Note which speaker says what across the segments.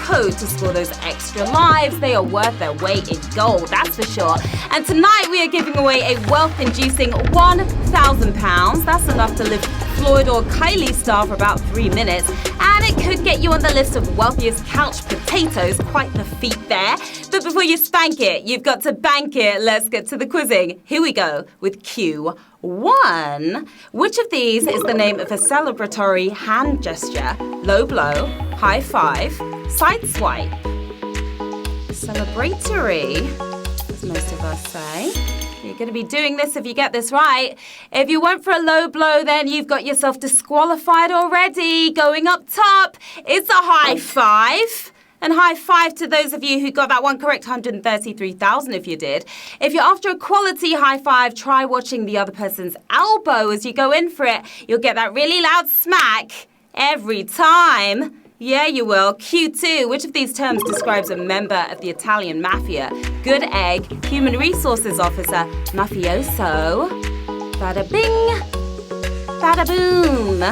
Speaker 1: code to score those extra lives. They are worth their weight in gold, that's for sure. And tonight we are giving away a wealth-inducing £1,000. That's enough to live Floyd or Kylie style for about 3 minutes. And it could get you on the list of wealthiest couch potatoes. Quite the feat there. But before you spank it, you've got to bank it. Let's get to the quizzing. Here we go with Q1. Which of these is the name of a celebratory hand gesture? Low blow, high five, side swipe. Celebratory, as most of us say. You're going to be doing this if you get this right. If you went for a low blow, then you've got yourself disqualified already. Going up top, it's a high five. And high five to those of you who got that one correct, 133,000 if you did. If you're after a quality high five, try watching the other person's elbow as you go in for it. You'll get that really loud smack every time. Yeah, you will. Q2. Which of these terms describes a member of the Italian mafia? Good egg, human resources officer, mafioso. Bada bing, bada boom.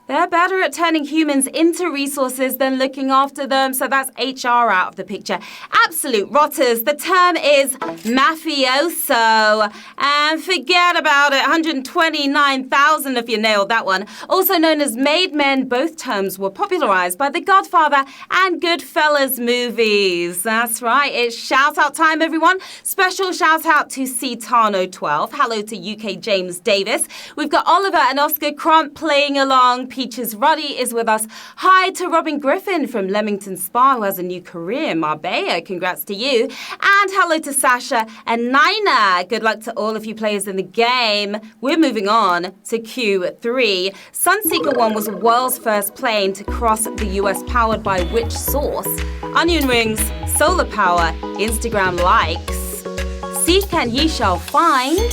Speaker 1: They're better at turning humans into resources than looking after them, so that's HR out of the picture. Absolute rotters. The term is mafioso. And forget about it, 129,000 if you nailed that one. Also known as made men, both terms were popularized by the Godfather and Goodfellas movies. That's right, it's shout out time, everyone. Special shout out to Citano12. Hello to UK James Davis. We've got Oliver and Oscar Crump playing along. Peaches Ruddy is with us. Hi to Robin Griffin from Leamington Spa, who has a new career in Marbella. Congrats to you. And hello to Sasha and Nina. Good luck to all of you players in the game. We're moving on to Q3. Sunseeker 1 was the world's first plane to cross the US powered by which source? Onion rings, solar power, Instagram likes. Seek and ye shall find.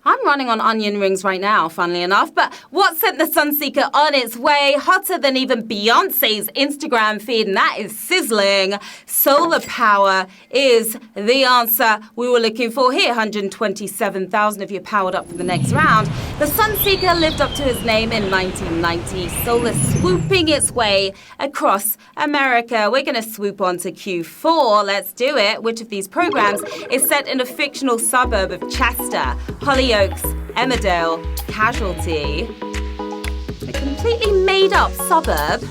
Speaker 1: I'm running on onion rings right now, funnily enough, but what sent the Sunseeker on its way? Hotter than even Beyonce's Instagram feed, and that is sizzling. Solar power is the answer we were looking for here. 127,000 if you're powered up for the next round. The Sunseeker lived up to his name in 1990, solar swooping its way across America. We're going to swoop on to Q4. Let's do it. Which of these programs is set in a fictional suburb of Chester? Hollyoaks, Emmerdale, Casualty. A completely made-up suburb,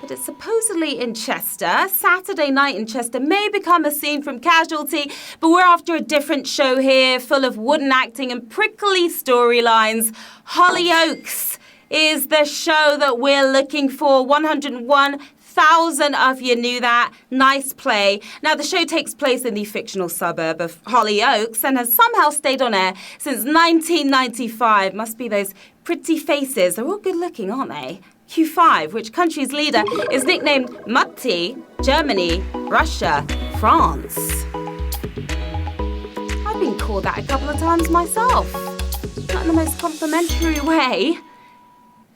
Speaker 1: but it's supposedly in Chester. Saturday Night in Chester may become a scene from Casualty, but we're after a different show here, full of wooden acting and prickly storylines. Hollyoaks is the show that we're looking for. 101,000 of you knew that. Nice play. Now, the show takes place in the fictional suburb of Hollyoaks and has somehow stayed on air since 1995. Must be those pretty faces. They're all good looking, aren't they? Q5, which country's leader is nicknamed Mutti? Germany, Russia, France. I've been called that a couple of times myself. Not in the most complimentary way.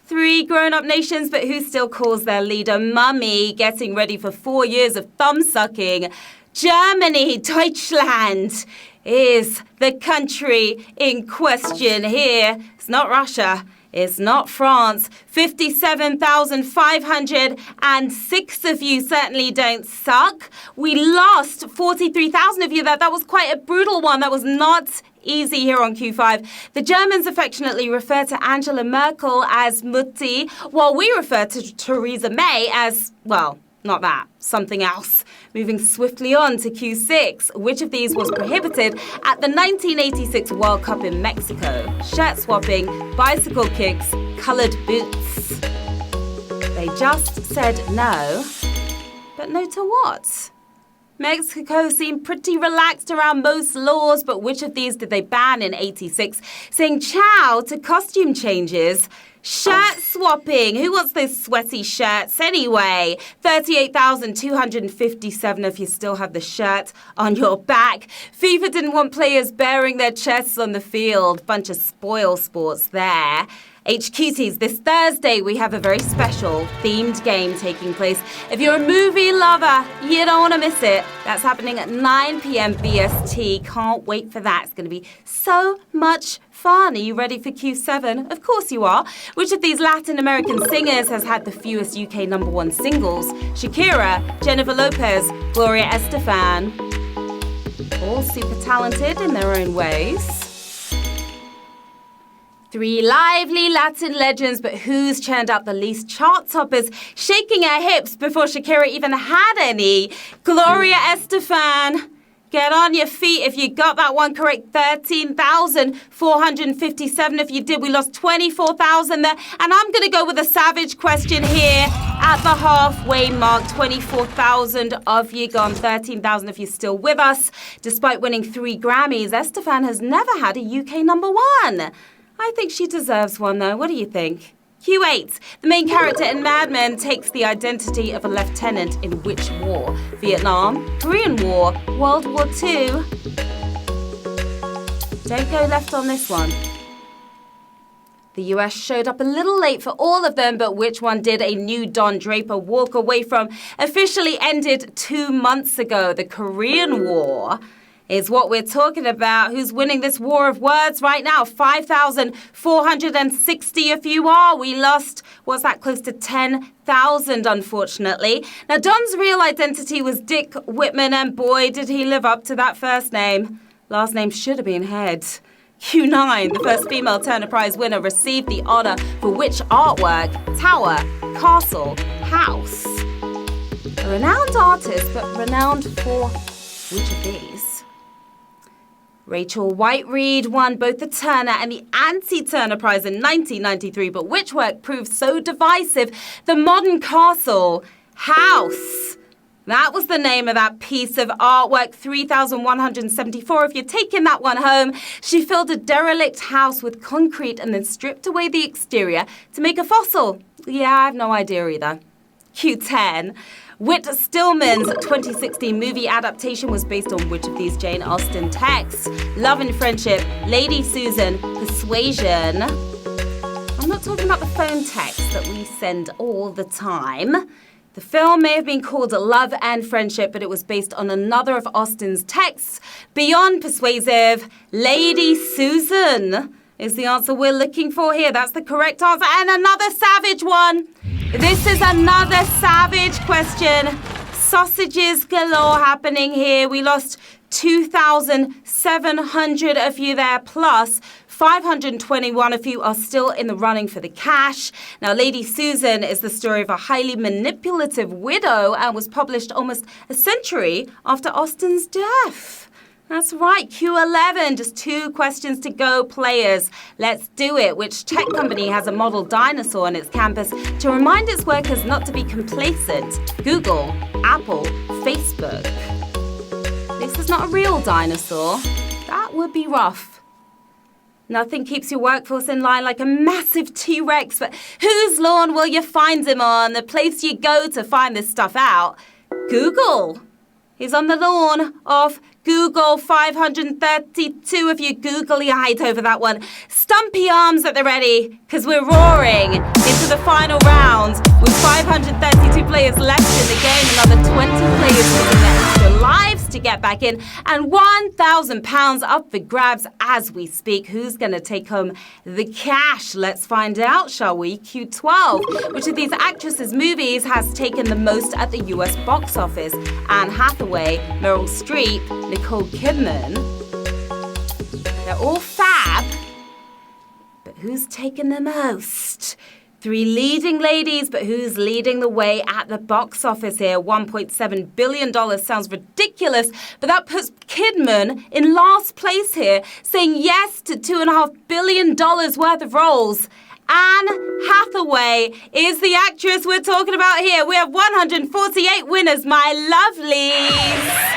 Speaker 1: 3 grown-up nations, but who still calls their leader Mummy, getting ready for 4 years of thumb-sucking? Germany, Deutschland, is the country in question here. It's not Russia. It's not France. 57,506 of you certainly don't suck. We lost 43,000 of you. That was quite a brutal one. That was not easy here on Q5. The Germans affectionately refer to Angela Merkel as Mutti, while we refer to Theresa May as, well, not that, something else. Moving swiftly on to Q6. Which of these was prohibited at the 1986 World Cup in Mexico? Shirt swapping, bicycle kicks, coloured boots. They just said no. But no to what? Mexico seemed pretty relaxed around most laws, but which of these did they ban in 86? Saying ciao to costume changes. Shirt swapping. Who wants those sweaty shirts anyway? 38,257 if you still have the shirt on your back. FIFA didn't want players bearing their chests on the field. Bunch of spoil sports there. HQTs, this Thursday we have a very special themed game taking place. If you're a movie lover, you don't want to miss it. That's happening at 9 p.m. BST. Can't wait for that. It's going to be so much fun. Are you ready for Q7? Of course you are. Which of these Latin American singers has had the fewest UK #1 singles? Shakira, Jennifer Lopez, Gloria Estefan. All super talented in their own ways. 3 lively Latin legends, but who's churned out the least chart toppers, shaking her hips before Shakira even had any? Gloria Estefan. Get on your feet if you got that one correct. 13,457. If you did, we lost 24,000 there. And I'm going to go with a savage question here at the halfway mark. 24,000 of you gone. 13,000 if you're still with us. Despite winning 3 Grammys, Estefan has never had a UK #1. I think she deserves one, though. What do you think? Q8. The main character in Mad Men takes the identity of a lieutenant in which war? Vietnam, Korean War, World War II. Don't go left on this one. The US showed up a little late for all of them, but which one did a new Don Draper walk away from? Officially ended 2 months ago. The Korean War is what we're talking about. Who's winning this war of words right now? 5,460 if you are. We lost, what's that, close to 10,000, unfortunately. Now, Don's real identity was Dick Whitman, and boy, did he live up to that first name. Last name should have been Head. Q9, the first female Turner Prize winner, received the honor for which artwork? Tower, castle, house. A renowned artist, but renowned for which of these? Rachel White-Reid won both the Turner and the Anti-Turner Prize in 1993, but which work proved so divisive? The Modern Castle House. That was the name of that piece of artwork, 3,174. If you're taking that one home, she filled a derelict house with concrete and then stripped away the exterior to make a fossil. Yeah, I have no idea either. Q10. Whit Stillman's 2016 movie adaptation was based on which of these Jane Austen texts? Love and Friendship, Lady Susan, Persuasion. I'm not talking about the phone text that we send all the time. The film may have been called Love and Friendship, but it was based on another of Austen's texts. Beyond persuasive, Lady Susan is the answer we're looking for here. That's the correct answer. And another savage one. This is another savage question. Sausages galore happening here. We lost 2,700 of you there, plus 521 of you are still in the running for the cash. Now, Lady Susan is the story of a highly manipulative widow and was published almost a century after Austen's death. That's right, Q11, just 2 questions to go, players. Let's do it. Which tech company has a model dinosaur on its campus to remind its workers not to be complacent? Google, Apple, Facebook. This is not a real dinosaur. That would be rough. Nothing keeps your workforce in line like a massive T-Rex, but whose lawn will you find him on? The place you go to find this stuff out? Google. He's on the lawn of Google. 532 of you googly-eyed over that one. Stumpy arms at the ready, because we're roaring into the final round with 532 players left in the game. Another 20 players using their extra lives to get back in, and £1,000 up for grabs as we speak. Who's going to take home the cash? Let's find out, shall we? Q12. Which of these actresses' movies has taken the most at the US box office? Anne Hathaway, Meryl Streep, Nicole Kidman. They're all fab, but who's taken the most? 3 leading ladies, but who's leading the way at the box office here? $1.7 billion sounds ridiculous, but that puts Kidman in last place here, saying yes to $2.5 billion worth of roles. Anne Hathaway is the actress we're talking about here. We have 148 winners, my lovelies.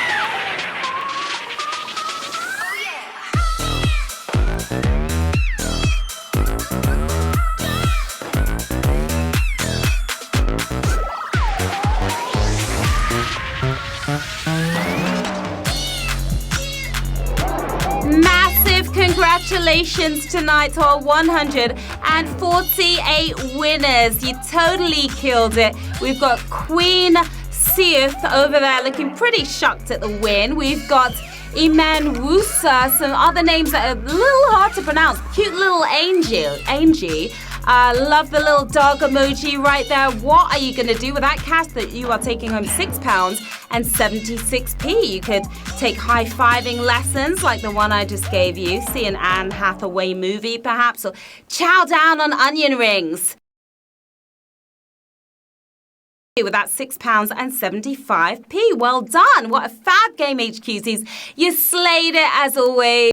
Speaker 1: Massive congratulations tonight to our 148 and 48 winners. You totally killed it. We've got Queen Seath over there looking pretty shocked at the win. We've got Iman Wusa, some other names that are a little hard to pronounce. Cute little Angie. Love the little dog emoji right there. What are you going to do with that cash that you are taking home £6 and 76p? You could take high-fiving lessons like the one I just gave you. See an Anne Hathaway movie perhaps, or chow down on onion rings. With that £6 and 75p. Well done. What a fab game, HQCs. You slayed it as always.